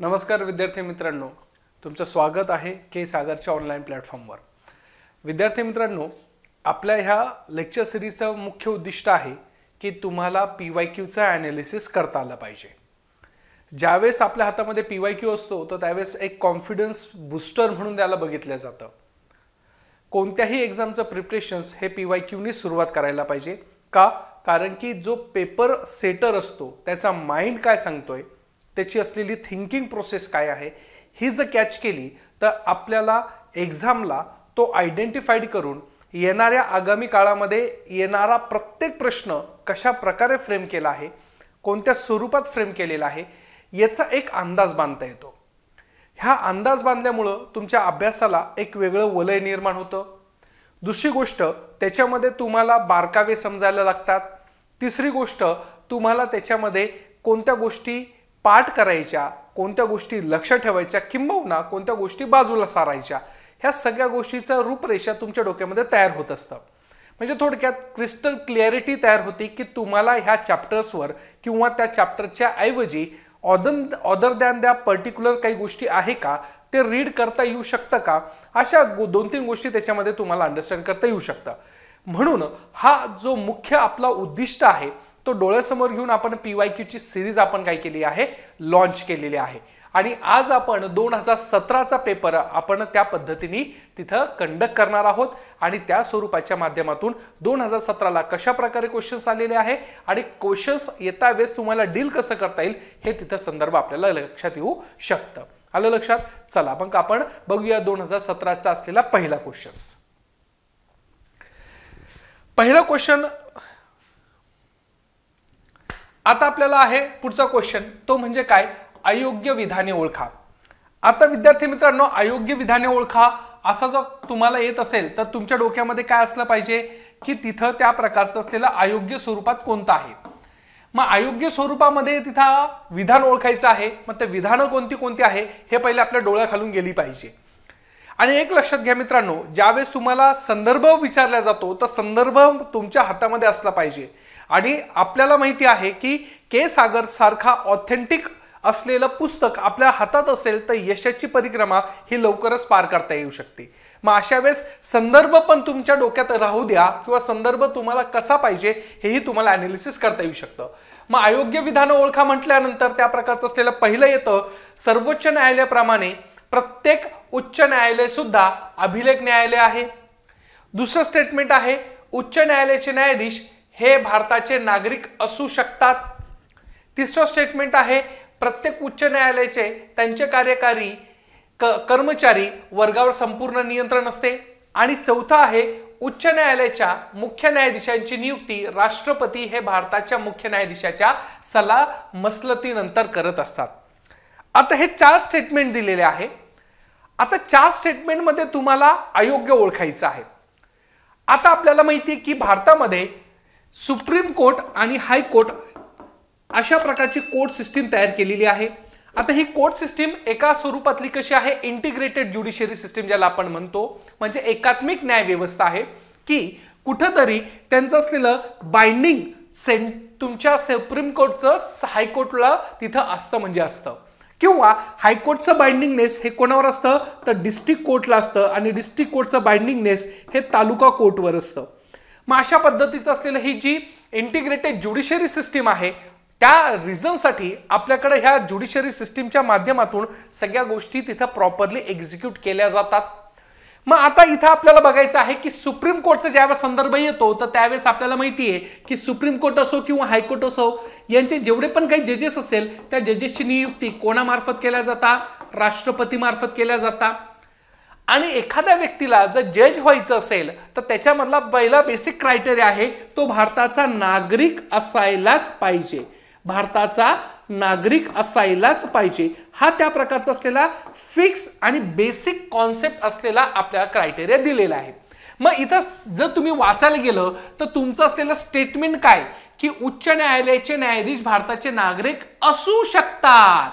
नमस्कार विद्यार्थी मित्रांनो, तुमचं स्वागत आहे के सागरच्या ऑनलाईन प्लॅटफॉर्मवर। विद्यार्थी मित्रांनो, आपल्या ह्या लेक्चर सिरीजचं मुख्य उद्दिष्ट आहे की तुम्हाला पीवायक्यूचा ॲनालिसिस करता आलं पाहिजे। ज्यावेळेस आपल्या हातामध्ये पीवायक्यू असतो तर त्यावेळेस एक कॉन्फिडन्स बूस्टर म्हणून त्याला बघितलं जातं। कोणत्याही एक्झामचं प्रिपरेशन्स हे पीवायक्यूनी सुरुवात करायला पाहिजे का? कारण की जो पेपर सेटर असतो त्याचा माइंड काय सांगतोय, त्याची असलेली थिंकिंग प्रोसेस काय आहे, ही जर कॅच केली तर आपल्याला एक्झामला तो आयडेंटिफाईड करून येणाऱ्या आगामी काळामध्ये येणारा प्रत्येक प्रश्न कशा प्रकारे फ्रेम केला आहे, कोणत्या स्वरूपात फ्रेम केलेला आहे, याचा एक अंदाज बांधता येतो। ह्या अंदाज बांधल्यामुळे तुमच्या अभ्यासाला एक वेगळं वलय निर्माण होतं। दुसरी गोष्ट, त्याच्यामध्ये तुम्हाला बारकावे समजायला लागतात। तिसरी गोष्ट, तुम्हाला त्याच्यामध्ये कोणत्या गोष्टी पाठ करायच्या, कोणत्या गोष्टी लक्ष ठेवायच्या, किंबहुना कोणत्या गोष्टी बाजूला सारायच्या, ह्या सगळ्या गोष्टीचा रूपरेषा तुमच्या डोक्यामध्ये तयार होत असतं। म्हणजे थोडक्यात क्रिस्टल क्लॅरिटी तयार होती की तुम्हाला ह्या चॅप्टर्सवर किंवा त्या चॅप्टरच्या ऐवजी ऑदर दॅन द्या पर्टिक्युलर काही गोष्टी आहे का, ते रीड करता येऊ शकतं का, अशा 2-3 गोष्टी त्याच्यामध्ये तुम्हाला अंडरस्टँड करता येऊ शकतं। म्हणून हा जो मुख्य आपला उद्दिष्ट आहे तो डोळ्यासमोर घेऊन आपण पीवायक्यूची सिरीज आपण काय केली आहे, लॉन्च केलेली आहे। आणि आज आपण 2017चा पेपर आपण त्या पद्धतीने तिथं कंडक्ट करणार आहोत आणि त्या स्वरूपाच्या माध्यमातून 2017ला कशा प्रकारे क्वेश्चन्स आलेले आहे आणि क्वेश्चन्स येता वेळेस तुम्हाला डील कसं करता येईल हे तिथं संदर्भ आपल्याला लक्षात येऊ शकतं। आलं लक्षात? चला मग आपण बघूया 2017चा असलेला पहिला क्वेश्चन्स। पहिला क्वेश्चन आता आपल्याला आहे पुढचा क्वेश्चन, तो म्हणजे काय, अयोग्य विधाने ओळखा। आता विद्यार्थी मित्रांनो, अयोग्य विधाने ओळखा असा जो तुम्हाला येत असेल तर तुमच्या डोक्यामध्ये काय असलं पाहिजे की तिथं त्या प्रकारचं असलेलं अयोग्य स्वरूपात कोणतं आहे। मग अयोग्य स्वरूपामध्ये तिथं विधान ओळखायचं आहे। मग ते विधानं कोणती कोणती आहे हे पहिले आपल्या डोळ्याखालून गेली पाहिजे। आणि एक लक्षात घ्या मित्रांनो, ज्यावेळेस तुम्हाला संदर्भ विचारला जातो तर संदर्भ तुमच्या हातामध्ये असला पाहिजे। आणि आपल्याला माहिती आहे की के सागर सारखा ऑथेंटिक असलेलं पुस्तक आपल्या हातात असेल तर यशाची परिक्रमा ही लवकरच पार करता येऊ शकते। मग अशा वेळेस संदर्भ पण तुमच्या डोक्यात राहू द्या किंवा संदर्भ तुम्हाला कसा पाहिजे हेही तुम्हाला ॲनालिसिस करता येऊ शकतं। मग अयोग्य विधानं ओळखा म्हटल्यानंतर त्या प्रकारचं असलेलं पहिलं येतं, सर्वोच्च न्यायालयाप्रमाणे प्रत्येक उच्च न्यायालय सुद्धा अभिलेख न्यायालय आहे। दुसरं स्टेटमेंट आहे, उच्च न्यायालयाचे न्यायाधीश हे भारताचे नागरिक असू शकतात। तिसरं स्टेटमेंट आहे, प्रत्येक उच्च न्यायालयाचे त्यांचे कार्यकारी कर्मचारी वर्गावर संपूर्ण नियंत्रण असते। आणि चौथा आहे, उच्च न्यायालयाच्या मुख्य न्यायाधीशांची नियुक्ती राष्ट्रपती हे भारताच्या मुख्य न्यायाधीशाच्या सल्लामसलतीनंतर करत असतात। आता हे 4 स्टेटमेंट दिलेले आहे। आता 4 स्टेटमेंटमध्ये तुम्हाला अयोग्य ओळखायचं आहे। आता आपल्याला माहिती आहे की भारतामध्ये सुप्रीम कोर्ट आणि हायकोर्ट अशा प्रकारची कोर्ट सिस्टीम तयार केलेली आहे। आता ही कोर्ट सिस्टीम एका स्वरूपातली कशी आहे, इंटिग्रेटेड ज्युडिशियरी सिस्टीम ज्याला आपण म्हणतो, म्हणजे एकात्मिक न्याय व्यवस्था आहे की कुठंतरी त्यांचं असलेलं बाइंडिंग तुमच्या सुप्रीम कोर्टचं हायकोर्टला तिथं असतं म्हणजे असतं, किंवा हायकोर्टचं बाइंडिंगनेस हे कोणावर असतं तर डिस्ट्रिक्ट कोर्टला असतं आणि डिस्ट्रिक्ट कोर्टचं बाइंडिंगनेस हे तालुका कोर्टवर असतं। मग अशा पद्धतीचं असलेलं ही जी इंटिग्रेटेड ज्युडिशियरी सिस्टीम आहे त्या रिझनसाठी आपल्याकडे ह्या ज्युडिशियरी सिस्टीमच्या माध्यमातून सगळ्या गोष्टी तिथं प्रॉपरली एक्झिक्यूट केल्या जातात। मग आता इथं आपल्याला बघायचं आहे की सुप्रीम कोर्टचा ज्यावेळेस संदर्भ येतो तर त्यावेळेस आपल्याला माहिती आहे की सुप्रीम कोर्ट असो किंवा हायकोर्ट असो, यांचे जेवढे पण काही जजेस असेल त्या जजेसची नियुक्ती कोणामार्फत केल्या जातात, राष्ट्रपती मार्फत केल्या जातात। आणि एखाद्या व्यक्तीला जर जज व्हायचं असेल तर त्याच्यामधला पहिला बेसिक क्रायटेरिया आहे, तो भारताचा नागरिक असायलाच पाहिजे। भारताचा नागरिक असायलाच पाहिजे हा त्या प्रकारचा असलेला फिक्स आणि बेसिक कॉन्सेप्ट असलेला आपल्याला क्रायटेरिया दिलेला आहे। मग इथं जर तुम्ही वाचायला गेलं तर तुमचं असलेलं स्टेटमेंट काय की उच्च न्यायालयाचे न्यायाधीश भारताचे नागरिक असू शकतात।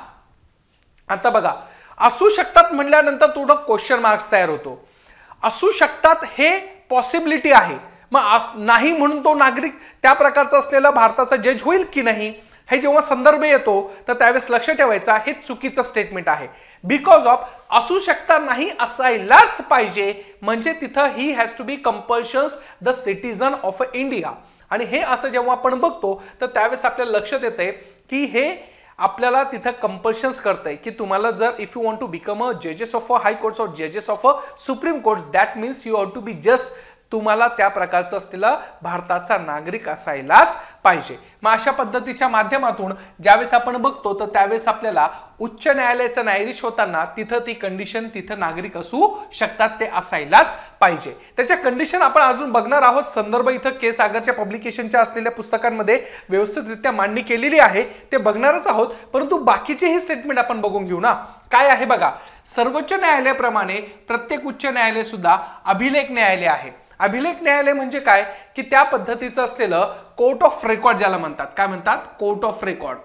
आता बघा, असू शकतात म्हटल्यानंतर थोडं क्वेश्चन मार्क्स तयार होतो। असू शकतात हे पॉसिबिलिटी आहे, मग नाही म्हणून तो नागरिक त्या प्रकारचा असलेला भारताचा जज होईल की नाही हे जेव्हा संदर्भ येतो तर त्यावेळेस लक्ष ठेवायचा हे चुकीचं स्टेटमेंट आहे. बिकॉज ऑफ असू शकता नाही असायलाच पाहिजे म्हणजे तिथं ही has to be compulsions the citizen of India. आणि हे असं जेव्हा आपण बघतो तर त्यावेळेस आपल्याला लक्षात येतंय की हे आपल्याला तिथं कंपल्शन्स करतंय की तुम्हाला जर if you want to become a जजेस ऑफ अ हाय कोर्ट्स और जजेस of a supreme courts that means you have to be just तुम्हाला त्या प्रकारचं असलेला भारताचा नागरिक असायलाच पाहिजे. मग अशा पद्धतीच्या माध्यमातून ज्यावेळेस आपण बघतो तर त्यावेळेस आपल्याला उच्च न्यायालयाचा न्यायाधीश होताना तिथं ती कंडिशन तिथं नागरिक असू शकतात ते असायलाच पाहिजे. त्याच्या कंडिशन आपण अजून बघणार आहोत. संदर्भ इथं के सागरच्या पब्लिकेशनच्या असलेल्या पुस्तकांमध्ये व्यवस्थितरित्या मांडणी केलेली आहे ते बघणारच आहोत. परंतु बाकीचेही स्टेटमेंट आपण बघून घेऊ ना. काय आहे बघा, सर्वोच्च न्यायालयाप्रमाणे प्रत्येक उच्च न्यायालय सुद्धा अभिलेख न्यायालय आहे. अभिलेख न्यायालय म्हणजे काय की त्या पद्धतीचं असलेलं कोर्ट ऑफ रेकॉर्ड ज्याला म्हणतात. काय म्हणतात? Court of record.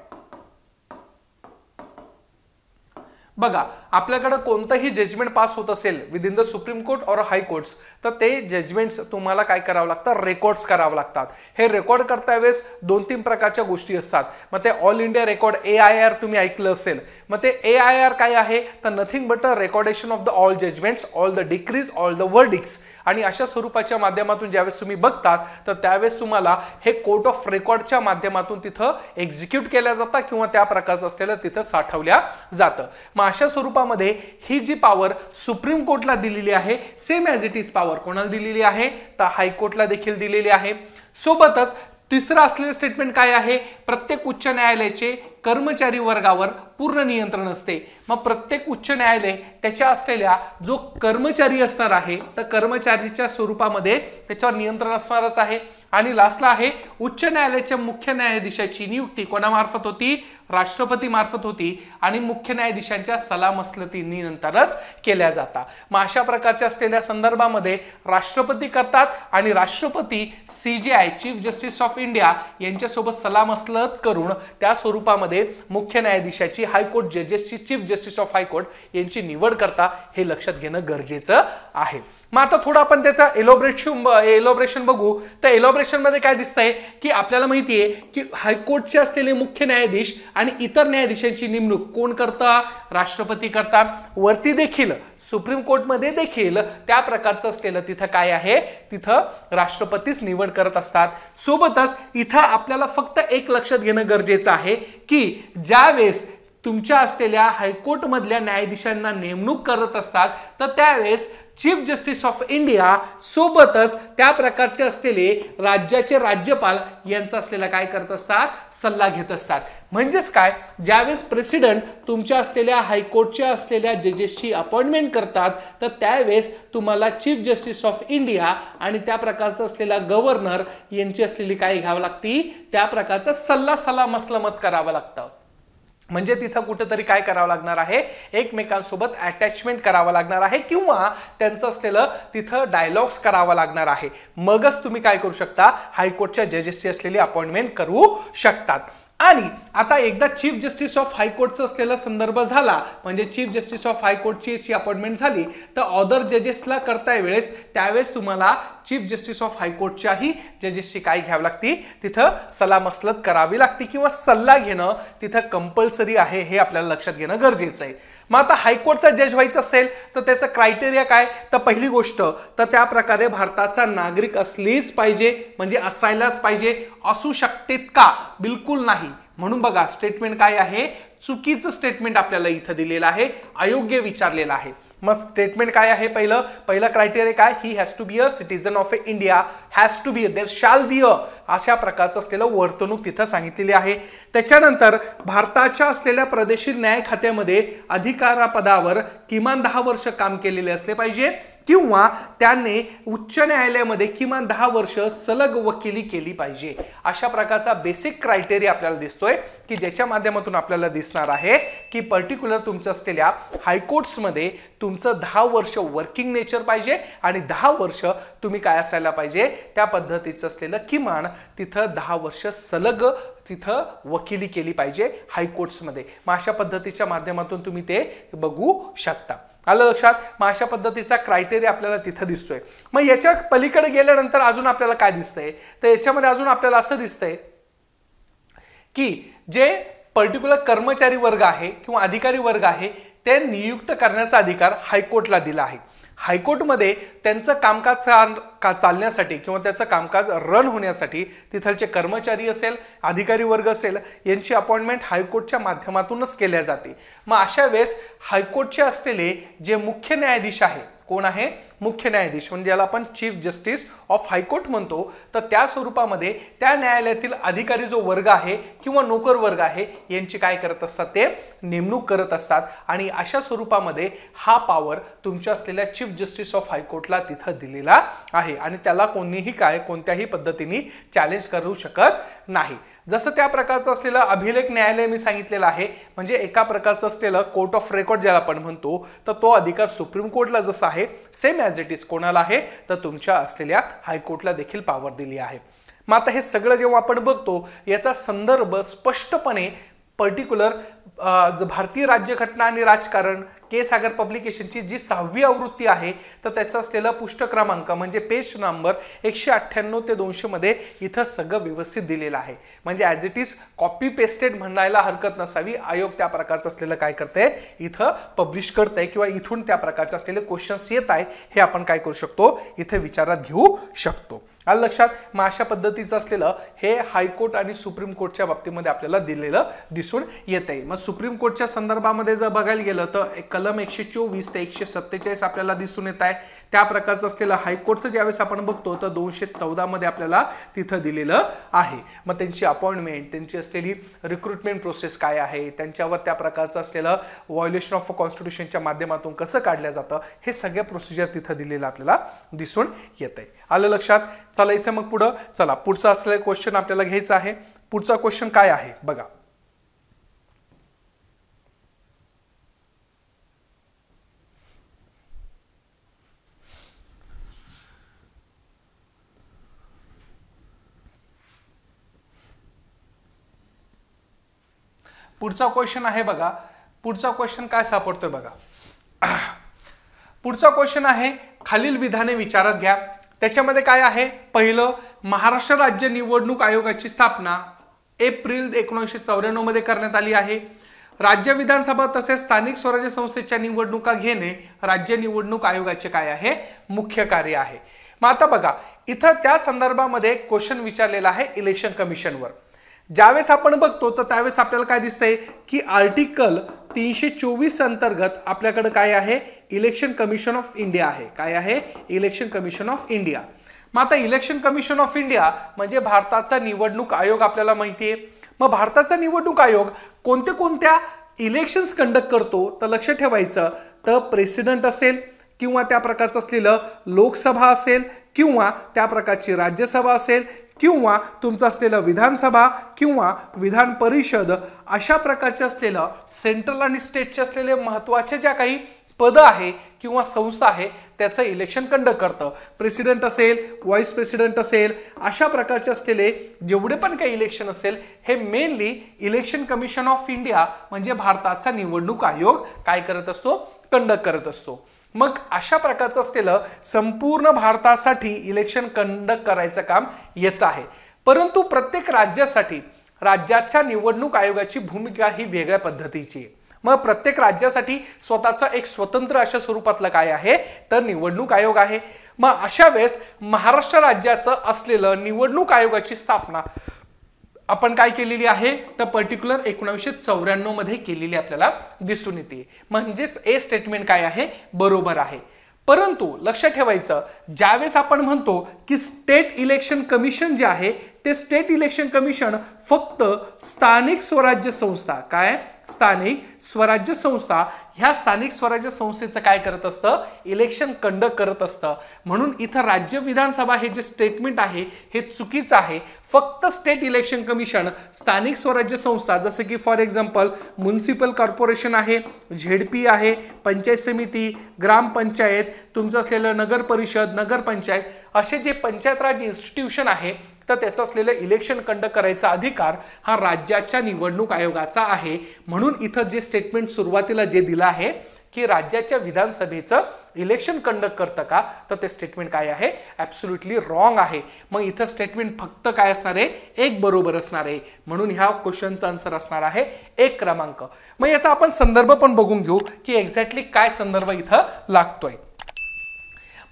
बघा आपल्याकडे कोणतंही जजमेंट पास होत असेल with in the supreme court और हाय कोर्ट्स तर ते जजमेंट्स तुम्हाला काय करावं लागतं? रेकॉर्ड्स करावं लागतात. हे रेकॉर्ड करता वेळेस 2-3 प्रकारच्या गोष्टी असतात. मग ते ऑल इंडिया रेकॉर्ड AIR तुम्ही ऐकलं असेल. मग ते AIR काय आहे तर nothing but a recordation of the all judgments, all the decrees, all the verdicts. आणि अशा स्वरूपाच्या माध्यमातून ज्यावेळेस तुम्ही बघतात तर त्यावेळेस तुम्हाला हे कोर्ट ऑफ रेकॉर्डच्या माध्यमातून तिथं एक्झिक्यूट केल्या जातात किंवा त्या प्रकारचं असलेलं तिथं साठवल्या जातं. मग अशा स्वरूपामध्ये ही जी पॉवर सुप्रीम कोर्टला दिलेली आहे same as it is power कोणाला दिलेली आहे तर हायकोर्टला देखील दिलेली आहे. सोबतच तिसरं असलेलं स्टेटमेंट काय आहे? प्रत्येक उच्च न्यायालयाचे कर्मचारी वर्गावर पूर्ण नियंत्रण असते. मग प्रत्येक उच्च न्यायालय त्याच्या असलेल्या जो कर्मचारी असणार आहे तर कर्मचारीच्या स्वरूपामध्ये त्याच्यावर नियंत्रण असणारच आहे. आणि लास्टला आहे उच्च न्यायालयाच्या मुख्य न्यायाधीशाची नियुक्ती कोणामार्फत होती? राष्ट्रपती मार्फत होती आणि मुख्य न्यायाधीशांच्या सलामसलतीने नंतरच केल्या जातात. मग अशा प्रकारच्या असलेल्या संदर्भामध्ये राष्ट्रपती करतात आणि राष्ट्रपती CJI chief justice of India यांच्यासोबत सलामसलत करून त्या स्वरूपामध्ये मुख्य न्यायाधीशाची हायकोर्ट जजेसची चीफ जस्टिस ऑफ हायकोर्ट यांची निवड करता हे लक्षात घेणं गरजेचं आहे. मग आता थोडं आपण त्याचा एलोब्रेशन बघू. तर एलोब्रेशन मध्ये काय दिसतंय की आपल्याला माहिती आहे की हायकोर्टचे असलेले मुख्य न्यायाधीश आणि इतर न्यायाधीशांची नेमणूक कोण करता? राष्ट्रपती करतात. वरती देखील सुप्रीम कोर्टमध्ये देखील त्या प्रकारचं असलेलं तिथं काय आहे तिथं राष्ट्रपतीच निवड करत असतात. सोबतच इथं आपल्याला फक्त एक लक्षात घेणं गरजेचं आहे की ज्यावेळेस तुमच्या असलेल्या हायकोर्ट मधल्या न्यायाधीशांना नेमणूक करत असतात तर त्यावेळेस चीफ जस्टिस ऑफ इंडिया सोबतच त्या प्रकारचे असलेले राज्याचे राज्यपाल यांचा असलेला काय करत असतात? सल्ला घेत असतात. म्हणजेच काय ज्यावेळेस प्रेसिडेंट तुमच्या असलेल्या हायकोर्टच्या असलेल्या जजेसची अपॉइंटमेंट करतात तर त्यावेळेस तुम्हाला चीफ जस्टिस ऑफ इंडिया आणि त्या प्रकारचं असलेला गव्हर्नर यांची असलेली काय घ्यावं लागती? त्या प्रकारचा सल्ला मसलमत करावं लागतं. म्हणजे तिथं कुठेतरी काय करावं लागणार आहे? एकमेकांसोबत अटॅचमेंट करावं लागणार आहे किंवा त्यांचं असलेलं तिथं डायलॉग्स करावं लागणार आहे. मगच तुम्ही काय करू शकता? हायकोर्टच्या जजेसची असलेली अपॉइंटमेंट करू शकतात. आणि आता एकदा चीफ जस्टिस ऑफ हायकोर्टचा असलेला संदर्भ झाला म्हणजे चीफ जस्टिस ऑफ हायकोर्टची अपॉइंटमेंट झाली तर अदर जजेसला करता वेळेस त्यावेळेस तुम्हाला चीफ जस्टिस ऑफ हायकोर्टच्याही जजेसची काय घ्यावी लागती? तिथं सलामसलत करावी लागती किंवा सल्ला घेणं तिथं कंपल्सरी आहे हे आपल्याला लक्षात घेणं गरजेचं आहे. मग आता हायकोर्टचा जज व्हायचा असेल तर त्याचं क्रायटेरिया काय? तर पहिली गोष्ट तर त्या प्रकारे भारताचा नागरिक असलीच पाहिजे म्हणजे असायलाच पाहिजे. असू शकतेत का? बिलकुल नाही. म्हणून बघा स्टेटमेंट काय आहे? चुकीचं स्टेटमेंट आपल्याला इथं दिलेलं आहे, अयोग्य विचारलेलं आहे. मग स्टेटमेंट काय आहे? पहिला क्रायटेरिया काय? He has to be a citizen of India, has to be, there shall be a, अशा प्रकारचं असलेलं वर्तणूक तिथं सांगितलेली आहे. त्याच्यानंतर भारताच्या असलेल्या प्रादेशिक न्याय खात्यामध्ये अधिकारपदावर किमान 10 वर्ष काम केलेले असले पाहिजे किंवा त्यांनी उच्च न्यायालयामध्ये किमान 10 वर्ष सलग वकिली केली पाहिजे. अशा प्रकारचा बेसिक क्रायटेरिया आपल्याला दिसतोय की ज्याच्या माध्यमातून आपल्याला दिसणार आहे की पर्टिक्युलर तुमचं असलेल्या हायकोर्ट्समध्ये तुमचं 10 वर्ष वर्किंग नेचर पाहिजे आणि 10 वर्ष तुम्ही काय असायला पाहिजे? त्या पद्धतीचं असलेलं किमान तिथं 10 वर्ष सलग तिथं वकिली केली पाहिजे हायकोर्ट्समध्ये. मग अशा पद्धतीच्या माध्यमातून तुम्ही ते बघू शकता. आलं लक्षात? मग अशा पद्धतीचा क्रायटेरिया आपल्याला तिथं दिसतोय. मग याच्या पलीकडे गेल्यानंतर अजून आपल्याला काय दिसतंय? तर याच्यामध्ये अजून आपल्याला असं दिसतंय की जे पर्टिक्युलर कर्मचारी वर्ग आहे किंवा अधिकारी वर्ग आहे ते नियुक्त करण्याचा अधिकार हायकोर्टला दिला आहे. हायकोर्टमध्ये त्यांचं कामकाज चालण्यासाठी किंवा त्याचं कामकाज रन होण्यासाठी तिथलचे कर्मचारी असेल, अधिकारी वर्ग असेल, यांची अपॉइंटमेंट हायकोर्टच्या माध्यमातूनच केल्या जाते. मग अशा वेळेस हायकोर्टचे असलेले जे मुख्य न्यायाधीश आहे, कोण आहे? मुख्य न्यायाधीश, म्हणजे ज्याला आपण चीफ जस्टिस ऑफ हायकोर्ट म्हणतो. तर त्या स्वरूपामध्ये त्या न्यायालयातील अधिकारी जो वर्ग आहे किंवा नोकर वर्ग आहे यांची काय करत असतात? ते नेमणूक करत असतात. आणि अशा स्वरूपामध्ये हा पॉवर तुमच्या असलेल्या चीफ जस्टिस ऑफ हायकोर्टला तिथं दिलेला आहे आणि त्याला कोणत्याही पद्धतीने चॅलेंज करू शकत नाही. जसं त्या प्रकारचं असलेलं अभिलेख न्यायालय मी सांगितलेलं आहे, म्हणजे एका प्रकारचं असलेलं कोर्ट ऑफ रेकॉर्ड ज्याला आपण म्हणतो, तर तो अधिकार सुप्रीम कोर्टला जसा आहे सेम ॲज इट इज कोणाला आहे? तर तुमच्या असलेल्या हायकोर्टला देखील पॉवर दिली आहे. मग आता हे सगळं जेव्हा आपण बघतो याचा संदर्भ स्पष्टपणे पर्टिक्युलर भारतीय राज्यघटना आणि राजकारण के सागर पब्लिकेशनची जी 6वी आवृत्ती आहे तर त्याचा असलेला पृष्ठ क्रमांक म्हणजे पेज नंबर 198 ते 200 मध्ये इथं सगळं व्यवस्थित दिलेलं आहे. म्हणजे as it is copy pasted म्हणायला हरकत नसावी. आयोग त्या प्रकारचं असलेलं काय करते? इथं पब्लिश करते किंवा इथून त्या प्रकारचे असलेले क्वेश्चन्स येत आहे हे आपण काय करू शकतो? इथे विचारात घेऊ शकतो. आलं लक्षात? मग अशा पद्धतीचं असलेलं हे हायकोर्ट आणि सुप्रीम कोर्टच्या बाबतीमध्ये आपल्याला दिलेलं दिसून येते. मग सुप्रीम कोर्टच्या संदर्भामध्ये जर बघायला गेलं तर कलम 124 ते 147 आपल्याला दिसून येत आहे. त्या प्रकारचं असलेलं हायकोर्टचं ज्यावेळेस आपण बघतो तर 214 मध्ये आपल्याला तिथं दिलेलं आहे. मग त्यांची अपॉइंटमेंट, त्यांची असलेली रिक्रुटमेंट प्रोसेस काय आहे, त्यांच्यावर त्या प्रकारचं असलेलं व्हायोलेशन ऑफ कॉन्स्टिट्यूशनच्या माध्यमातून कसं काढलं जातं हे सगळ्या प्रोसिजर तिथं दिलेलं आपल्याला दिसून येत आहे. आलं लक्षात? चालायचं मग पुढं. चला पुढचा असलेला क्वेश्चन आपल्याला घ्यायचा आहे. पुढचा क्वेश्चन काय आहे बघा. पुढचा क्वेश्चन आहे बघा. पुढचा क्वेश्चन काय सापडतोय बघा. पुढचा क्वेश्चन आहे खालील विधाने विचारात घ्या. त्याच्यामध्ये काय आहे? पहिलं, महाराष्ट्र राज्य निवडणूक आयोगाची स्थापना एप्रिल 1994 मध्ये करण्यात आली आहे. राज्य विधानसभा तसेच स्थानिक स्वराज्य संस्थेच्या निवडणुका घेणे राज्य निवडणूक आयोगाचे काय आहे? मुख्य कार्य आहे. मग आता बघा इथं त्या संदर्भामध्ये क्वेश्चन विचारलेला आहे इलेक्शन कमिशनवर. ज्यावेळेस आपण बघतो तर त्यावेळेस आपल्याला काय दिसतंय की आर्टिकल 324 अंतर्गत आपल्याकडे काय आहे? इलेक्शन कमिशन ऑफ इंडिया आहे. काय आहे? Election commission of India. मग आता इलेक्शन कमिशन ऑफ इंडिया म्हणजे भारताचा निवडणूक आयोग आपल्याला माहिती आहे. मग भारताचा निवडणूक आयोग कोणत्या इलेक्शन्स कंडक्ट करतो? तर लक्ष ठेवायचं, तर प्रेसिडेंट असेल किंवा त्या प्रकारचं असलेलं लोकसभा असेल किंवा त्या प्रकारची राज्यसभा असेल किंवा तुमचं असलेलं विधानसभा किंवा विधान परिषद, अशा प्रकारचे असलेलं सेंट्रल आणि स्टेटचे असलेले महत्त्वाचे ज्या काही पद आहे किंवा संस्था आहे त्याचं इलेक्शन कंडक्ट करतं. प्रेसिडेंट असेल, व्हाईस प्रेसिडेंट असेल, अशा प्रकारचे असलेले जेवढे पण काही इलेक्शन असेल हे mainly election commission of India म्हणजे भारताचा निवडणूक आयोग काय करत असतो? कंडक्ट करत असतो. मग अशा प्रकारचं असलेलं संपूर्ण भारतासाठी इलेक्शन कंडक्ट करायचं काम याचं आहे. परंतु प्रत्येक राज्यासाठी राज्याच्या निवडणूक आयोगाची भूमिका ही वेगळ्या पद्धतीची आहे. मग प्रत्येक राज्यासाठी स्वतःचा एक स्वतंत्र अशा स्वरूपातलं काय आहे? तर निवडणूक आयोग आहे. मग अशा वेळेस महाराष्ट्र राज्याचं असलेलं निवडणूक आयोगाची स्थापना आपण काय केलेली आहे? तर पर्टिक्युलर 1994 मध्ये केलेली आपल्याला दिसून येते. म्हणजेच ए स्टेटमेंट काय आहे? बरोबर आहे. परंतु लक्ष ठेवायचं, ज्यावेळेस आपण म्हणतो की स्टेट इलेक्शन कमिशन जे आहे ते स्टेट इलेक्शन कमिशन फक्त स्थानिक स्वराज्य संस्था, काय स्थानिक स्वराज्य संस्था, ह्या स्थानिक स्वराज्य संस्थेचं काय करत असतं? इलेक्शन कंडक्ट करत असतं. म्हणून इथं राज्य विधानसभा हे जे स्टेटमेंट आहे हे चुकीचं आहे. फक्त स्टेट इलेक्शन कमिशन स्थानिक स्वराज्य संस्था जसं की फॉर एक्झाम्पल म्युनिसिपल कॉर्पोरेशन आहे, झेडपी आहे, पंचायत समिती, ग्रामपंचायत, तुमचं असलेलं नगर परिषद, नगरपंचायत, असे जे पंचायत राज इन्स्टिट्यूशन आहे तर त्याचं असलेलं इलेक्शन कंडक्ट करायचा अधिकार हा राज्याच्या निवडणूक आयोगाचा आहे. म्हणून इथं जे स्टेटमेंट सुरुवातीला जे दिलं आहे की राज्याच्या विधानसभेचं इलेक्शन कंडक्ट करतं का, तर ते स्टेटमेंट काय आहे, ॲब्सोल्युटली रॉंग आहे. मग इथं स्टेटमेंट फक्त काय असणार आहे, एक बरोबर असणार आहे. म्हणून ह्या क्वेश्चनचा आन्सर असणार आहे 1 क्रमांक. मग याचा आपण संदर्भ पण बघून घेऊ की एक्झॅक्टली काय संदर्भ इथं लागतोय.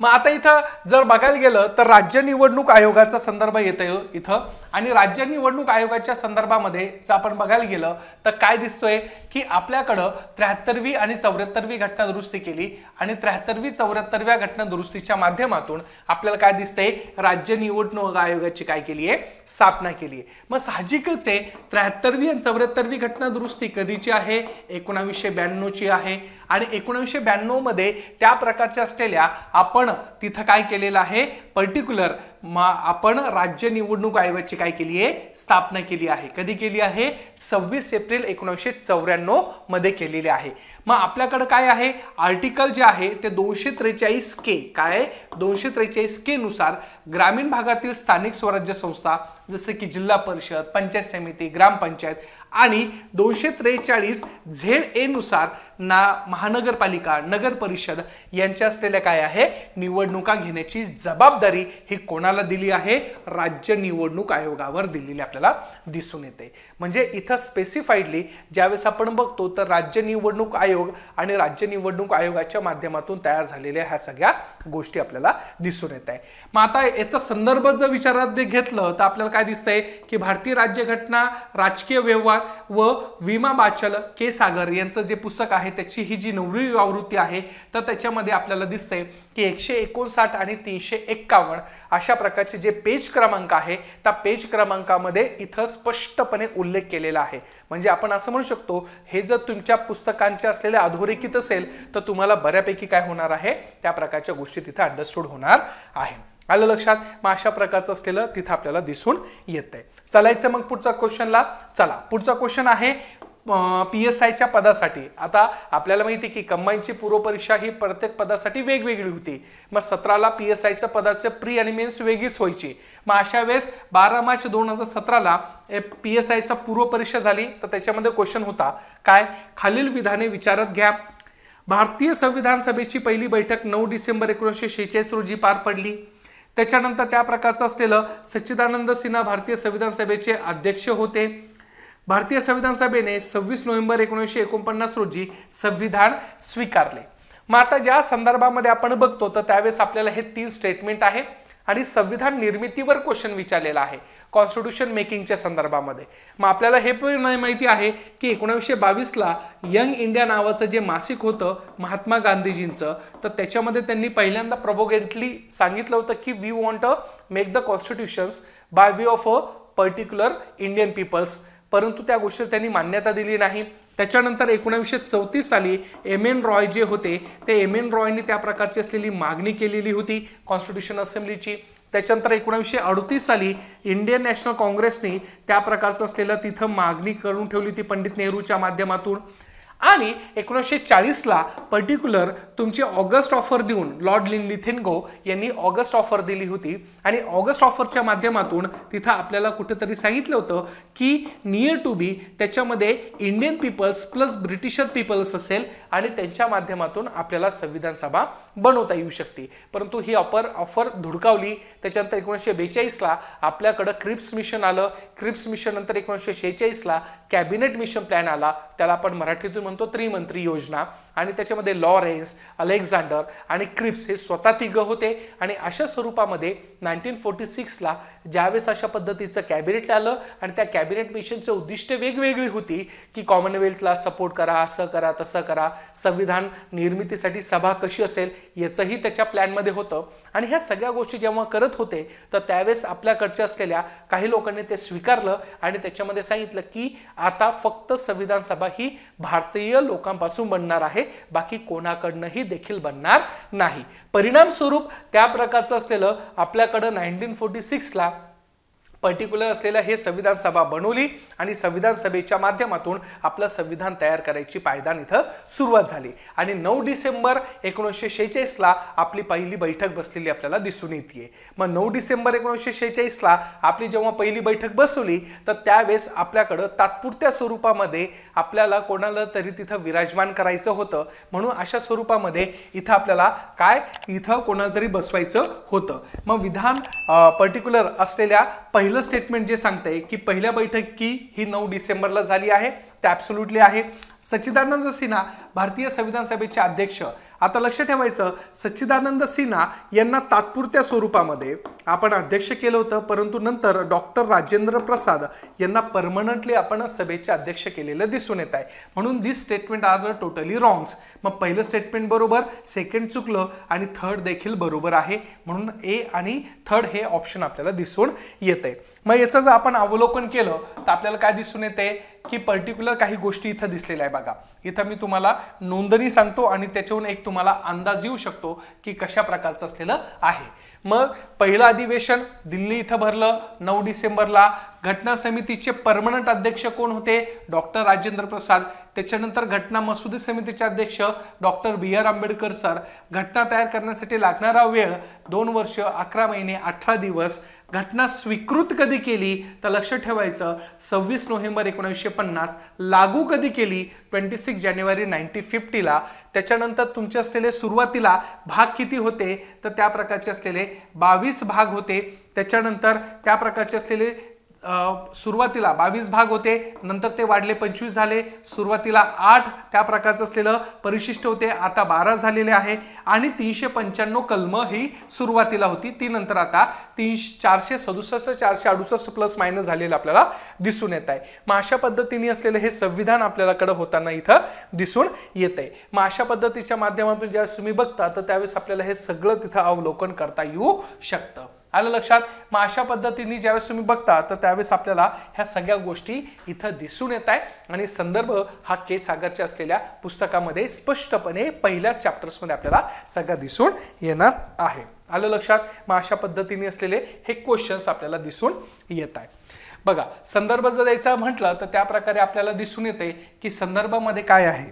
मग आता इथं जर बघायला गेलं तर राज्य निवडणूक आयोगाचा संदर्भ येतोय इथं. आणि राज्य निवडणूक आयोगाच्या संदर्भामध्ये जर आपण बघायला गेलं तर काय दिसतोय की आपल्याकडं 73वी आणि 74वी घटना दुरुस्ती केली आणि 73वी 74व्या घटना दुरुस्तीच्या माध्यमातून आपल्याला काय दिसतंय, राज्य निवडणूक आयोगाची काय केली आहे, स्थापना केली आहे. मग साहजिकच आहे 73वी आणि 74वी घटना दुरुस्ती कधीची आहे, 1992ची आहे. आणि 1992 मध्ये त्या प्रकारच्या असलेल्या आपण तिथं काय केलेलं आहे, पर्टिक्युलर आपण राज्य निवडणूक आयोगाची काय केली आहे, स्थापना केली आहे. कधी केली आहे, 26 एप्रिल 1994 मध्ये केलेली आहे. मग आपल्याकडे काय आहे, आर्टिकल जे आहे ते 243K काय 243K नुसार ग्रामीण भागातील स्थानिक स्वराज्य संस्था जसे की जिल्हा परिषद, पंचायत समिती, ग्रामपंचायत आणि 243ZA नुसार महानगरपालिका, नगर परिषद यांच्या असलेल्या काय आहे, निवडणुका घेण्याची जबाबदारी ही कोणाला दिली आहे, राज्य निवडणूक आयोगावर दिलेली आपल्याला दिसून येते. म्हणजे इथं स्पेसिफाईडली ज्यावेळेस आपण बघतो तर राज्य निवडणूक आयोग आणि राज्य निवडणूक आयोगाच्या माध्यमातून तयार झालेल्या ह्या सगळ्या गोष्टी आपल्याला दिसून येत आहे. मग आता याचा संदर्भ जर विचारात घेतलं तर आपल्याला काय दिसतंय की भारतीय राज्यघटना, राजकीय व्यवहार व विमा बाचल के सागर यांचं जे पुस्तक आहे त्याची ही जी 9वी आवृत्ती आहे तर त्याच्यामध्ये आपल्याला दिसतंय की 159 आणि 351 अशा प्रकारचे जे पेज क्रमांक आहे त्या पेज क्रमांकामध्ये इथं स्पष्टपणे उल्लेख केलेला आहे. म्हणजे आपण असं म्हणू शकतो हे जर तुमच्या पुस्तकांच्या असलेल्या अधोरेखित असेल तर तुम्हाला बऱ्यापैकी काय होणार आहे, त्या प्रकारच्या गोष्टी तिथे अंडरस्टूड होणार आहे. आलं लक्षात. मग अशा प्रकारचं असलेलं तिथं आपल्याला दिसून येतंय. चलायचं मग पुढचा क्वेश्चनला. चला पुढचा क्वेश्चन आहे PSIच्या पदासाठी. आता आपल्याला माहिती आहे की कंबाईनची पूर्वपरीक्षा ही प्रत्येक पदासाठी वेगवेगळी होती. मग 17ला PSIच्या पदाचे प्री आणि मेन्स वेगळीच व्हायची. मग अशा वेळेस 12 मार्च 2017ला PSIचा पूर्वपरीक्षा झाली तर त्याच्यामध्ये क्वेश्चन होता काय, खालील विधाने विचारात घ्या. भारतीय संविधान सभेची पहिली बैठक 9 डिसेंबर 1946 रोजी पार पडली. त्याच्यानंतर त्या प्रकारचं असलेलं सच्चिदानंद सिन्हा भारतीय संविधान सभेचे अध्यक्ष होते. भारतीय संविधान सभेने 26 नोव्हेंबर 1949 रोजी संविधान स्वीकारले. मग आता ज्या संदर्भामध्ये आपण बघतो तर त्यावेळेस आपल्याला हे 3 स्टेटमेंट आहे आणि संविधान निर्मितीवर क्वेश्चन विचारलेला आहे कॉन्स्टिट्यूशन मेकिंगच्या संदर्भामध्ये. मग आपल्याला हे पण माहिती आहे की 1922ला यंग इंडिया नावाचं जे मासिक होतं महात्मा गांधीजींचं, तर त्याच्यामध्ये त्यांनी पहिल्यांदा प्रोपोगेंटली सांगितलं होतं की we want to make the constitutions by way of a particular Indian peoples. परंतु त्या गोष्टीला त्यांनी मान्यता दिली नाही. त्याच्यानंतर 1934 साली M.N. रॉय जे होते ते M.N. रॉयनी त्या प्रकारची असलेली मागणी केलेली होती कॉन्स्टिट्यूशन असेंब्लीची. त्याच्यानंतर 1938 साली इंडियन नॅशनल काँग्रेसने त्या प्रकारचं असलेलं तिथं मागणी करून ठेवली होती पंडित नेहरूच्या माध्यमातून. आणि 1940ला पर्टिक्युलर तुमची ऑगस्ट ऑफर देऊन लॉर्ड लिथेनगो यांनी ऑगस्ट ऑफर दिली होती आणि ऑगस्ट ऑफरच्या माध्यमातून तिथं आपल्याला कुठेतरी सांगितलं होतं की नियर टू बी त्याच्यामध्ये Indian peoples plus britisher peoples असेल आणि त्यांच्या माध्यमातून आपल्याला संविधान सभा बनवता येऊ शकते. परंतु ही ऑफर धुडकावली. त्याच्यानंतर 1942ला आपल्याकडं क्रिप्स मिशन आलं. क्रिप्स मिशन नंतर 1946ला कॅबिनेट मिशन प्लॅन आला, त्याला आपण मराठीतून म्हणतो त्रिमंत्री योजना. आणि त्याच्यामध्ये लॉरेन्स, अलेक्झांडर आणि क्रिप्स हे स्वतः तिघ होते. आणि अशा स्वरूपामध्ये 1946ला ज्यावेळेस अशा पद्धतीचं कॅबिनेट आलं आणि त्या कॅबिनेट मिशनचं उद्दिष्ट वेगवेगळी होती की कॉमनवेल्थला सपोर्ट करा, असं करा, तसं करा, संविधान निर्मितीसाठी सभा कशी असेल याचंही त्याच्या प्लॅनमध्ये होतं. आणि ह्या सगळ्या गोष्टी जेव्हा करत होते तर त्यावेळेस आपल्याकडच्या असलेल्या काही लोकांनी ते स्वीकारलं आणि त्याच्यामध्ये सांगितलं की आता फक्त संविधान सभा ही भारतीय लोकांपासून बनणार आहे, बाकी कोणाकडनंही देखील बनणार नाही. परिणाम स्वरूप त्या प्रकारचं असलेलं आपल्याकडं 1946ला पर्टिक्युलर असलेलं हे संविधान सभा बनवली आणि संविधान सभेच्या माध्यमातून आपलं संविधान तयार करायची पायदान इथं सुरुवात झाली आणि 9 डिसेंबर 1946 ला आपली पहिली बैठक बसलेली आपल्याला दिसून येते। मग 9 डिसेंबर 1946 ला आपली जेव्हा पहिली बैठक बसवली तर त्यावेळेस आपल्याकडे तात्पुरत्या स्वरूपामध्ये आपल्याला कोणाला तरी तिथं विराजमान करायचं होतं, म्हणून अशा स्वरूपामध्ये इथं आपल्याला काय इथं कोणाला तरी बसवायचं होतं। मग विधान पर्टिक्युलर असलेल्या पहिलं स्टेटमेंट जे सांगतंय की पहिल्या बैठकी ही 9 डिसेंबरला झाली आहे, ते ॲब्सोल्युटली आहे। सच्चिदानंद सिन्हा भारतीय संविधान सभेचे अध्यक्ष। आता लक्ष ठेवायचं, सच्चिदानंद सिन्हा यांना तात्पुरत्या स्वरूपामध्ये आपण अध्यक्ष केलं होतं, परंतु नंतर डॉक्टर राजेंद्र प्रसाद यांना परमनंटली आपण सभेचे अध्यक्ष केलेलं दिसून येत आहे, म्हणून दिस स्टेटमेंट आर टोटली रॉंग्स। मग पहिलं स्टेटमेंट बरोबर, सेकंड चुकलं आणि थर्ड देखील बरोबर आहे, म्हणून ए आणि थर्ड हे ऑप्शन आपल्याला दिसून येते। मग याचं जर आपण अवलोकन केलं तर आपल्याला काय दिसून येते की पर्टिक्युलर काही गोष्टी इथं दिसलेल्या आहे बघा। इथं मी तुम्हाला नोंदणी सांगतो आणि त्याच्यावरून एक तुम्हाला अंदाज येऊ शकतो की कशा प्रकारचं असलेलं आहे। मग पहिलं अधिवेशन दिल्ली इथं भरलं 9 डिसेंबरला। घटना समितीचे परमनंट अध्यक्ष कोण होते? डॉक्टर राजेंद्र प्रसाद। त्याच्यानंतर घटना मसुदे समितीचे अध्यक्ष डॉक्टर बी.आर. आंबेडकर सर। घटना तयार करण्यासाठी लागणारा वेळ 2 वर्ष 11 महिने 18 दिवस। घटना स्वीकृत कधी केली तर लक्ष ठेवायचं 26 नोव्हेंबर 1950। लागू कधी केली? 26 जानेवारी 1950 ला। त्याच्यानंतर तुमचे असलेले सुरुवातीला भाग किती होते तर त्या प्रकारचे असलेले 22 भाग होते। त्याच्यानंतर त्या प्रकारचे असलेले सुरुवातीला 22 भाग होते, नंतर ते वाढले 25 झाले। सुरुवातीला 8 त्या प्रकारचं असलेलं परिशिष्ट होते, आता 12 झालेले आहे आणि 395 कलम ही सुरुवातीला होती, ती नंतर आता 467 468 प्लस मायनस झालेलं आपल्याला दिसून येत आहे। मग अशा पद्धतीने असलेलं हे संविधान आपल्याकडे होताना इथं दिसून येत आहे। मग अशा पद्धतीच्या माध्यमातून ज्यावेळेस तुम्ही बघता तर त्यावेळेस आपल्याला हे सगळं तिथं अवलोकन करता येऊ शकतं। आलं लक्षात? मग अशा पद्धतीने ज्यावेळेस तुम्ही बघता तर त्यावेळेस आपल्याला ह्या सगळ्या गोष्टी इथं दिसून येत आहे आणि संदर्भ हा के सागरच्या असलेल्या पुस्तकामध्ये स्पष्टपणे पहिल्याच चॅप्टर्समध्ये आपल्याला सगळं दिसून येणार आहे। आलं लक्षात? मग अशा पद्धतीने असलेले हे क्वेश्चन्स आपल्याला दिसून येत आहे। बघा, संदर्भ जर द्यायचा म्हटलं तर त्या प्रकारे आपल्याला दिसून येते की संदर्भामध्ये काय आहे।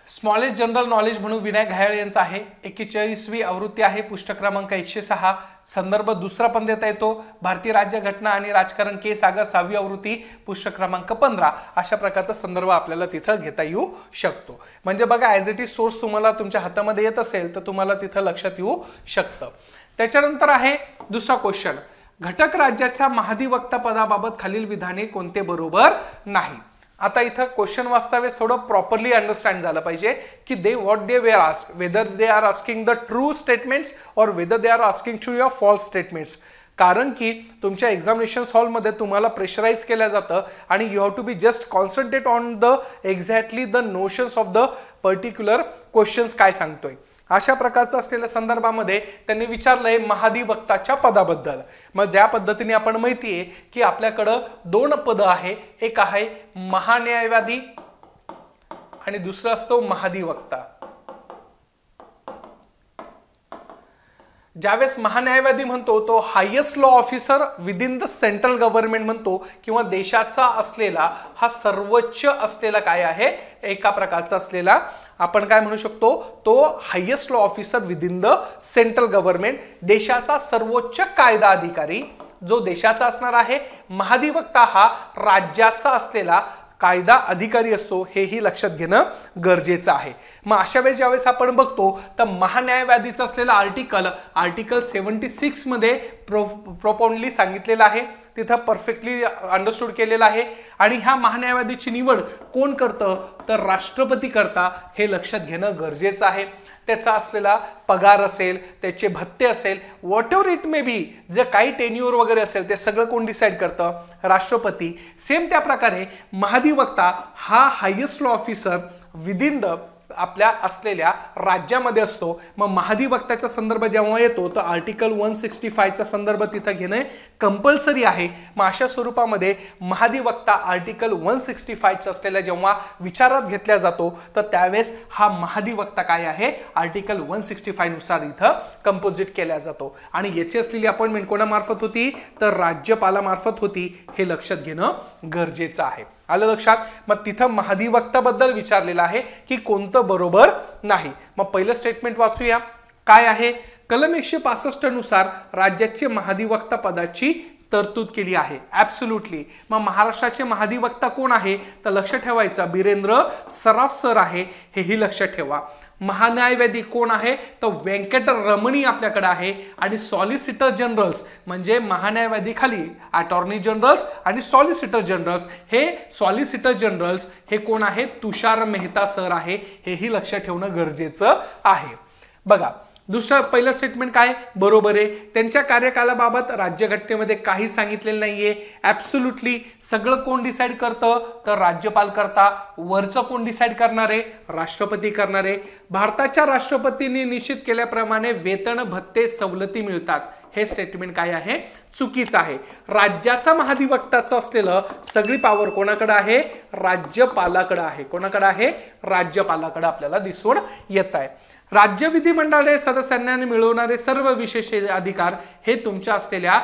स्मॉलेस्ट जनरल नॉलेज म्हणून विनायक घायाळ यांचा आहे, 41वी आवृत्ती आहे, पुस्तक क्रमांक 106। संदर्भ दुसरा पण देता येतो, भारतीय राज्यघटना आणि राजकारण के सागर 6वी आवृत्ती, पुस्तक क्रमांक 15। अशा प्रकारचा संदर्भ आपल्याला तिथं घेता येऊ शकतो। म्हणजे बघा, ॲज इट इज सोर्स तुम्हाला तुमच्या हातामध्ये येत असेल तर तुम्हाला तिथं लक्षात येऊ शकतं। त्याच्यानंतर आहे दुसरा क्वेश्चन, घटक राज्याच्या महाधिवक्ता पदाबाबत खालील विधाने कोणते बरोबर नाही? आता इथं क्वेश्चन वाचता वेळेस थोडं प्रॉपरली अंडरस्टँड झालं पाहिजे की they what they were ask, whether they are asking the true statements और whether they are asking to your false statements. कारण की तुमच्या एक्झामिनेशन हॉलमध्ये तुम्हाला प्रेशराइज केलं जातं आणि you have to be just concentrate on the exactly the notions of the particular questions काय सांगतोय। अशा प्रकारचं असलेल्या संदर्भामध्ये त्यांनी विचारलंय महाधिवक्ताच्या पदाबद्दल। मग ज्या पद्धतीने आपण माहिती आहे की आपल्याकडं 2 पदं आहे, एक आहे महान्यायवादी आणि दुसरा असतो महाधिवक्ता। ज्यावेळेस महान्यायवादी म्हणतो तो highest law officer within the central government म्हणतो, किंवा देशाचा असलेला हा सर्वोच्च असलेला काय आहे, एका प्रकारचा असलेला आपण काय म्हणू शकतो, तो highest law officer within the central government, देशाचा सर्वोच्च कायदा अधिकारी जो देशाचा असणार आहे। महाधिवक्ता हा राज्याचा असलेला कायदा अधिकारी असतो, हेही लक्षात घेणं गरजेचं आहे। मग अशा वेळेस ज्यावेळेस आपण बघतो तर महान्यायवादीचं असलेला आर्टिकल 76 मध्ये प्रोपाउंडली सांगितलेलं आहे, तिथं परफेक्टली अंडरस्टूड केलेलं आहे। आणि ह्या महान्यायवादीची निवड कोण करतं तर राष्ट्रपती करता, हे लक्षात घेणं गरजेचं आहे। त्याचा असलेला पगार असेल, त्याचे भत्ते असेल, what ever it may be, जे काही टेन्युअर वगैरे असेल ते सगळं कोण डिसाईड करतं, राष्ट्रपती। सेम त्या प्रकारे महाधिवक्ता हा highest law officer within the आपल्या असलेल्या राज्यामध्ये असतो. मग महाधिवक्त्याचा संदर्भ जेव्हा येतो तर आर्टिकल 165 चा संदर्भ तिथं घेणे कंपल्सरी आहे. मग अशा स्वरूपामध्ये महाधिवक्ता आर्टिकल 165 असलेल्या जेव्हा विचारात घेतला जातो तर त्यावेळेस हा महाधिवक्ता काय आहे आर्टिकल 165 नुसार इथं कंपोजिट केला जातो. आणि याची असलेली अपॉइंटमेंट कोणामार्फत होती तर राज्यपालामार्फत होती. हे लक्षात घेणं गरजेचं आहे. आलं लक्षात. मग तिथं महाधिवक्त्याबद्दल विचारलेलं आहे की कोणतं बरोबर नाही. मग पहिलं स्टेटमेंट वाचूया काय आहे. कलम 165 नुसार राज्याचे महाधिवक्ता पदाची तरतूद केली आहे. ॲब्सोल्युटली. मग महाराष्ट्राचे महाधिवक्ता कोण आहे तर लक्ष ठेवायचं बिरेंद्र सराफ सर आहे. हेही लक्षात ठेवा. महान्यायवादी कोण आहे तर व्यंकटरमणी आपल्याकडे आहे. आणि सॉलिसिटर जनरल्स म्हणजे महान्यायवादी खाली अटॉर्नी जनरल्स आणि सॉलिसिटर जनरल्स. हे सॉलिसिटर जनरल्स हे कोण आहेत तुषार मेहता सर आहे. हेही लक्षात ठेवणं गरजेचं आहे. बघा दुसरं पहिलं स्टेटमेंट काय बरोबर आहे. त्यांच्या कार्यकालाबाबत राज्यघटनेमध्ये काही सांगितलेलं नाहीये. ॲब्सोल्युटली. सगळं कोण डिसाईड करतं तर राज्यपाल करता. वरचं कोण डिसाईड करणार आहे राष्ट्रपती करणार आहे. भारताच्या राष्ट्रपतींनी निश्चित केल्याप्रमाणे वेतन भत्ते सवलती मिळतात. हे स्टेटमेंट काय आहे चुकीचं आहे. राज्याचा महाधिवक्ताचं असलेलं सगळी पॉवर कोणाकडे आहे राज्यपालाकडे आहे. कोणाकडे आहे राज्यपालाकडे आपल्याला दिसून येत आहे. राज्य विधिमंडळ सदस्यांना मिळवणारे सर्व विशेष अधिकार हे तुमच्या असलेल्या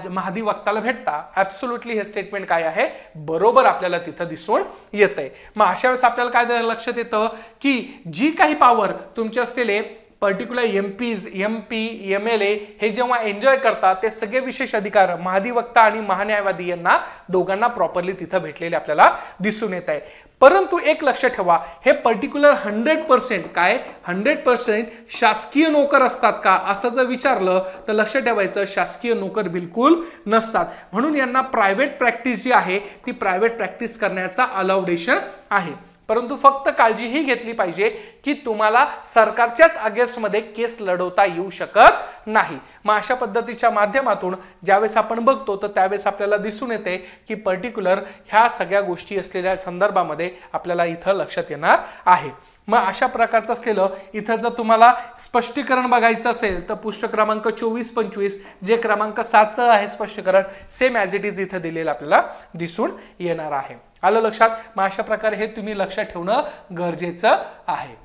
महाधिवक्ताला भेटतात. ॲब्सोल्युटली हे स्टेटमेंट काय आहे बरोबर आपल्याला तिथं दिसून येत आहे. मग अशा वेळेस आपल्याला काय लक्षात येतं की जी काही पॉवर तुमचे असलेले पर्टिक्युलर एमपीज MP MLA हे जेव्हा एन्जॉय करतात ते सगळे विशेष अधिकार महाधिवक्ता आणि महान्यायवादी यांना दोघांना प्रॉपरली तिथं भेटलेले आपल्याला दिसून येत आहे. परंतु एक लक्ष ठेवा हे पर्टिक्युलर 100% काय 100% शासकीय नोकर असतात का असं जर विचारलं तर लक्ष ठेवायचं शासकीय नोकर बिलकुल नसतात. म्हणून यांना प्रायव्हेट प्रॅक्टिस जी आहे ती प्रायव्हेट प्रॅक्टिस करण्याचा अलाउडेशन आहे. परंतु फक्त काळजी ही घेतली पाहिजे की तुम्हाला सरकारच्याच अगेन्स्टमध्ये केस लढवता येऊ शकत नाही. मग अशा पद्धतीच्या माध्यमातून ज्यावेळेस आपण बघतो तर त्यावेळेस आपल्याला दिसून येते की पर्टिक्युलर ह्या सगळ्या गोष्टी असलेल्या संदर्भामध्ये आपल्याला इथं लक्षात येणार आहे. मग अशा प्रकारचं असलेलं इथं जर तुम्हाला स्पष्टीकरण बघायचं असेल तर पृष्ठ क्रमांक 24-25 जे क्रमांक 7चं आहे स्पष्टीकरण सेम ॲज इट इज इथं दिलेलं आपल्याला दिसून येणार आहे. आलं लक्षात. मग अशा प्रकारे हे तुम्ही लक्षात ठेवणं गरजेचं आहे.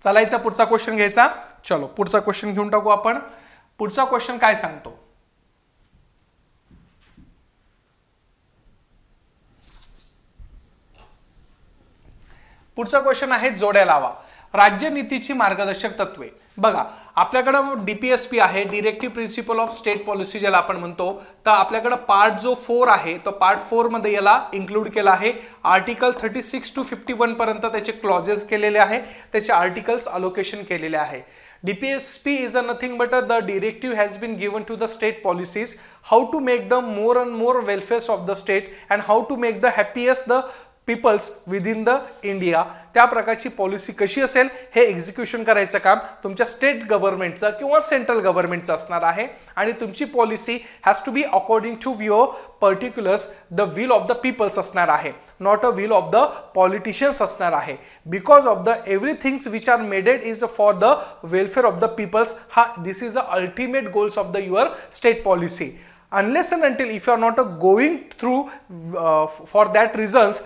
चालायचा पुढचा क्वेश्चन घ्यायचा. चलो पुढचा क्वेश्चन घेऊन टाकू आपण. पुढचा क्वेश्चन काय सांगतो पुढचा क्वेश्चन आहे जोड्या लावा. राज्यनीतीची मार्गदर्शक तत्वे. बघा आपल्याकडे DPSP आहे directive principle of state policy ज्याला आपण म्हणतो. तर आपल्याकडे पार्ट जो 4 आहे तो पार्ट 4 मध्ये याला इन्क्लूड केला आहे. आर्टिकल 36 to 51 पर्यंत त्याचे क्लॉजेस केलेले आहे. त्याचे आर्टिकल्स अलोकेशन केलेले आहे. DPSP is nothing but the directive has been given to the state policies how to make the more and more welfare of the state and how to make the happiest the peoples within the India. त्या प्रकारची policy कशी असेल हे execution करायचं काम तुमच्या state गव्हर्नमेंटचं किंवा central गव्हर्नमेंटचं असणार आहे. आणि तुमची policy has to be according to your particulars the will of the peoples असणार आहे. Not a will of the politicians असणार आहे. Because of the everythings which are maded is for the welfare of the peoples. हा this is the ultimate goals of the your state policy. Unless and until if you are not going through for that reasons,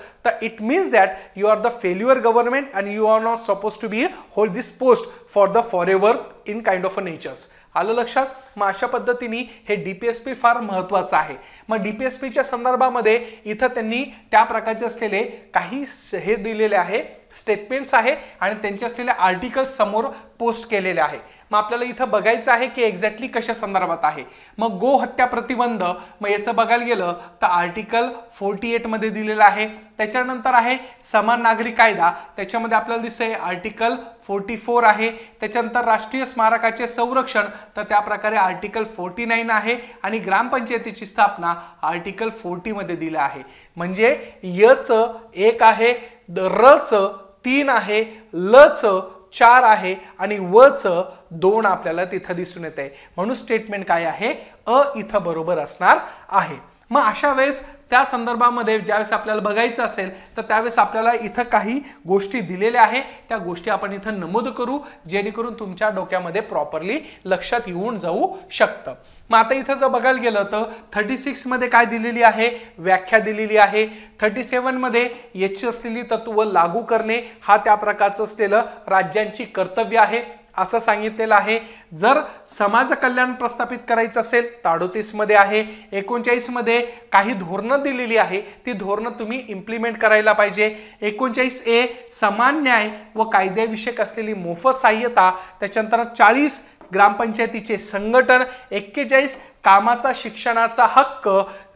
it means that you are the failure government and you are not supposed to be hold this post for the forever in kind of a natures. आलं लक्षात. मग अशा पद्धतीने हे DPSP फार महत्त्वाचं आहे. मग DPSPच्या संदर्भामध्ये इथं त्यांनी त्या प्रकारचे असलेले काही हे दिलेले आहे स्टेटमेंट्स आहे आणि त्यांचे असलेले आर्टिकल्स समोर पोस्ट केलेले आहे. मग आपल्याला इथं बघायचं आहे की एक्झॅक्टली कशा संदर्भात आहे. मग गो हत्या प्रतिबंध मग याचं बघायला गेलं तर आर्टिकल 48 मध्ये दिलेलं आहे. त्याच्यानंतर आहे समान नागरी कायदा त्याच्यामध्ये आपल्याला दिसतंय आर्टिकल 44 आहे. त्याच्यानंतर राष्ट्रीय स्मारकाचे संरक्षण तर त्या प्रकारे आर्टिकल 49 आहे. आणि ग्रामपंचायतीची स्थापना आर्टिकल 40 मध्ये दिलं आहे. म्हणजे यचं 1 आहे, रचं 3 आहे, लचं 4 आहे आणि वचं 2 आपल्याला तिथं दिसून येत आहे. म्हणून स्टेटमेंट काय आहे अ इथं बरोबर असणार आहे. मग अशा वेळेस त्या संदर्भामध्ये ज्यावेळेस आपल्याला बघायचं असेल तर त्यावेळेस आपल्याला इथं काही गोष्टी दिलेल्या आहे, त्या गोष्टी आपण इथं नमूद करू जेणेकरून तुमच्या डोक्यामध्ये प्रॉपरली लक्षात येऊन जाऊ शकतं. मग आता इथं जर बघायला गेलं तर 36 मध्ये काय दिलेली आहे, व्याख्या दिलेली आहे. 37 मध्ये याची असलेली तत्व लागू करणे हा त्या प्रकारचं असलेलं राज्यांची कर्तव्य आहे असं सांगितलेलं आहे. जर समाज कल्याण प्रस्थापित करायचं असेल तर 38 मध्ये आहे. 39 मध्ये काही धोरणं दिलेली आहे, ती धोरणं तुम्ही इम्प्लिमेंट करायला पाहिजे. 39A समान न्याय व कायद्याविषयक असलेली मोफत सहाय्यता. त्याच्यानंतर 40 ग्रामपंचायतीचे संघटन. 41 कामाचा शिक्षणाचा हक्क.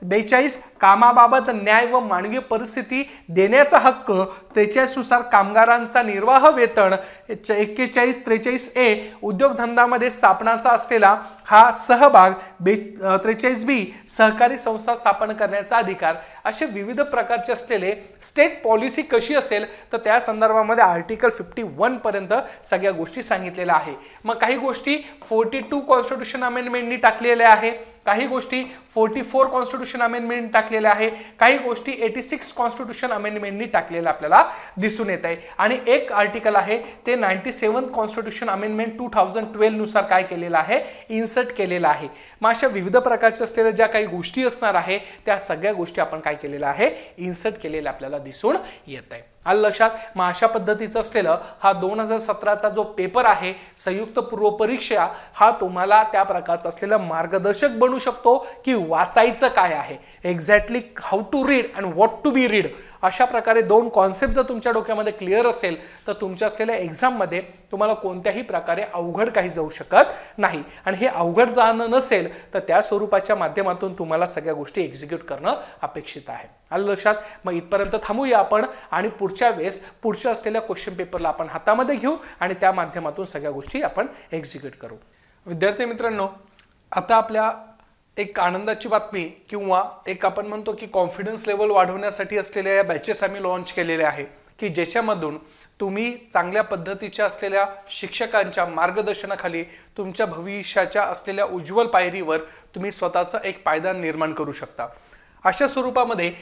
42 कामाबाबत न्याय व मानवी परिस्थिती देण्याचा हक्क. 43 नुसार कामगारांचा निर्वाह वेतन. 43A उद्योगधंद्यामध्ये स्थापनाचा असलेला हा सहभाग. 43B सहकारी संस्था स्थापन करण्याचा अधिकार. असे विविध प्रकारचे असलेले स्टेट पॉलिसी कशी असेल तर त्या संदर्भामध्ये आर्टिकल 51 पर्यंत सगळ्या गोष्टी सांगितलेल्या आहे. मग काही गोष्टी 42 कॉन्स्टिट्यूशन अमेंडमेंटनी टाकलेल्या आहे, काही गोष्टी 44 कॉन्स्टिट्यूशन अमेंडमेंट टाकलेल्या आहे, काही गोष्टी 86 कॉन्स्टिट्यूशन अमेंडमेंटनी टाकलेल्या आपल्याला दिसून येत आहे. आणि एक आर्टिकल आहे ते 97 कॉन्स्टिट्यूशन अमेंडमेंट 2012 नुसार काय केलेलं आहे, इन्सर्ट केलेलं आहे. मग अशा विविध प्रकारच्या असलेल्या ज्या काही गोष्टी असणार आहे त्या सगळ्या गोष्टी आपण काय केलेल्या आहे, इन्सर्ट केलेल्या आपल्याला दिसून येत आहे. आलं लक्षात. मग अशा पद्धतीचं असलेलं हा 2017चा जो पेपर आहे संयुक्त पूर्व परीक्षा हा तुम्हाला त्या प्रकारचं असलेलं मार्गदर्शक बनू शकतो की वाचायचं काय आहे, exactly how to read and what to be read. अशा प्रकारे दोन कॉन्सेप्ट जर तुमच्या डोक्यामध्ये क्लिअर असेल तर तुमच्या असलेल्या एक्झाममध्ये तुम्हाला कोणत्याही प्रकारे अवघड काही जाऊ शकत नाही. आणि हे अवघड जाणं नसेल तर त्या स्वरूपाच्या माध्यमातून तुम्हाला सगळ्या गोष्टी एक्झिक्यूट करणं अपेक्षित आहे. आलं लक्षात. मग इथपर्यंत थांबूया आपण आणि पुढच्या वेळेस पुढच्या असलेल्या क्वेश्चन पेपरला आपण हातामध्ये घेऊ आणि त्या माध्यमातून सगळ्या गोष्टी आपण एक्झिक्यूट करू. विद्यार्थी मित्रांनो, आता आपल्या एक आनंदाची बातमी किंवा एक आपण म्हणतो की कॉन्फिडन्स लेवल वाढवण्यासाठी असलेल्या या बॅचेस आम्ही लॉन्च केलेल्या आहे की ज्याच्यामधून तुम्ही चांगल्या पद्धतीच्या असलेल्या शिक्षकांच्या मार्गदर्शनाखाली तुमच्या भविष्याच्या असलेल्या उज्ज्वल पायरीवर तुम्ही स्वतःचा एक पायदान निर्माण करू शकता. अशा स्वरूपामध्ये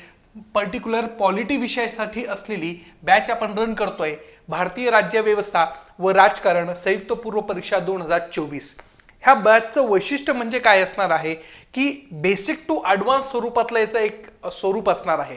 पर्टिक्युलर पॉलिटी विषयासाठी असलेली बॅच आपण रन करतोय. भारतीय राज्यव्यवस्था व राजकारण संयुक्त पूर्व परीक्षा 2024. ह्या बॅचचं वैशिष्ट्य म्हणजे काय असणार आहे की बेसिक टू ॲडव्हान्स स्वरूपातलं याचं एक स्वरूप असणार आहे.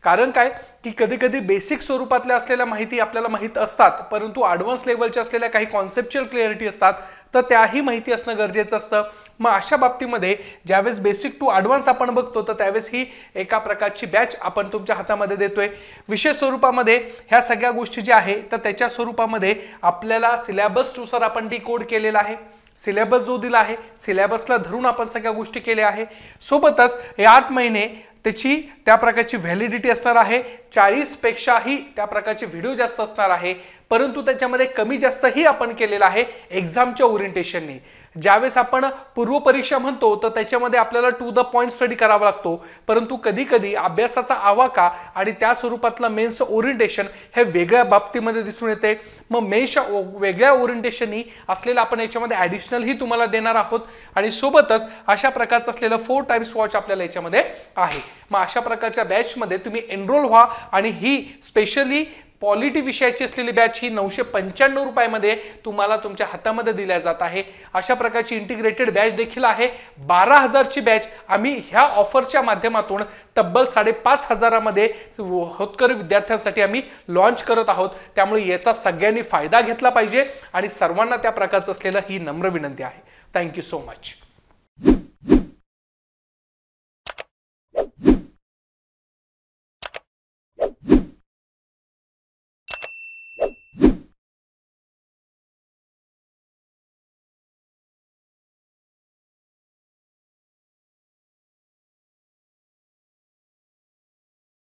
कारण काय की कधी कधी बेसिक स्वरूपातल्या असलेल्या माहिती आपल्याला माहीत असतात परंतु ॲडव्हान्स लेवलच्या असलेल्या काही कॉन्सेप्च्युअल क्लिअरिटी असतात तर त्याही माहिती असणं गरजेचं असतं. मग अशा बाबतीमध्ये ज्यावेळेस बेसिक टू ॲडव्हान्स आपण बघतो तर त्यावेळेस ही एका प्रकारची बॅच आपण तुमच्या हातामध्ये देतोय. विशेष स्वरूपामध्ये ह्या सगळ्या गोष्टी ज्या आहे तर त्याच्या स्वरूपामध्ये आपल्याला सिलेबसनुसार आपण डिकोड केलेला आहे. सिलेबस जो दिला आहे सिलेबसला धरून आपण सगळ्या गोष्टी केल्या आहे. सोबतच हे 8 महिने त्याची त्या प्रकारची व्हॅलिडिटी असणार आहे. 40 पेक्षाही त्या प्रकारचे व्हिडिओ जास्त असणार आहे परंतु त्याच्यामध्ये कमी जास्तही आपण केलेलं आहे एक्झामच्या ओरिएंटेशनने. ज्यावेळेस आपण पूर्व परीक्षा म्हणतो तर त्याच्यामध्ये आपल्याला टू द पॉइंट स्टडी करावा लागतो परंतु कधी कधी अभ्यासाचा आवाका आणि त्या स्वरूपातलं मेन्स ओरिएंटेशन हे वेगळ्या बाबतीमध्ये दिसून येते. मग मेन्सच्या वेगळ्या ओरिएंटेशननी असलेलं आपण याच्यामध्ये ॲडिशनलही तुम्हाला देणार आहोत आणि सोबतच अशा प्रकारचं असलेलं 4 टाइम्स वॉच आपल्याला याच्यामध्ये आहे. मग अशा प्रकारच्या बॅचमध्ये तुम्ही एनरोल व्हा आणि ही स्पेशली पॉलिटी विषयाची असलेली बॅच ही 995 रुपयामध्ये तुम्हाला तुमच्या हातामध्ये दिल्या जात आहे. अशा प्रकारची इंटिग्रेटेड बॅच देखील आहे. 12,000ची बॅच आम्ही ह्या ऑफरच्या माध्यमातून तब्बल 5,500 मध्ये होतकरू विद्यार्थ्यांसाठी आम्ही लॉन्च करत आहोत. त्यामुळे याचा सगळ्यांनी फायदा घेतला पाहिजे आणि सर्वांना त्या प्रकारचं असलेलं ही नम्र विनंती आहे. Thank you so much.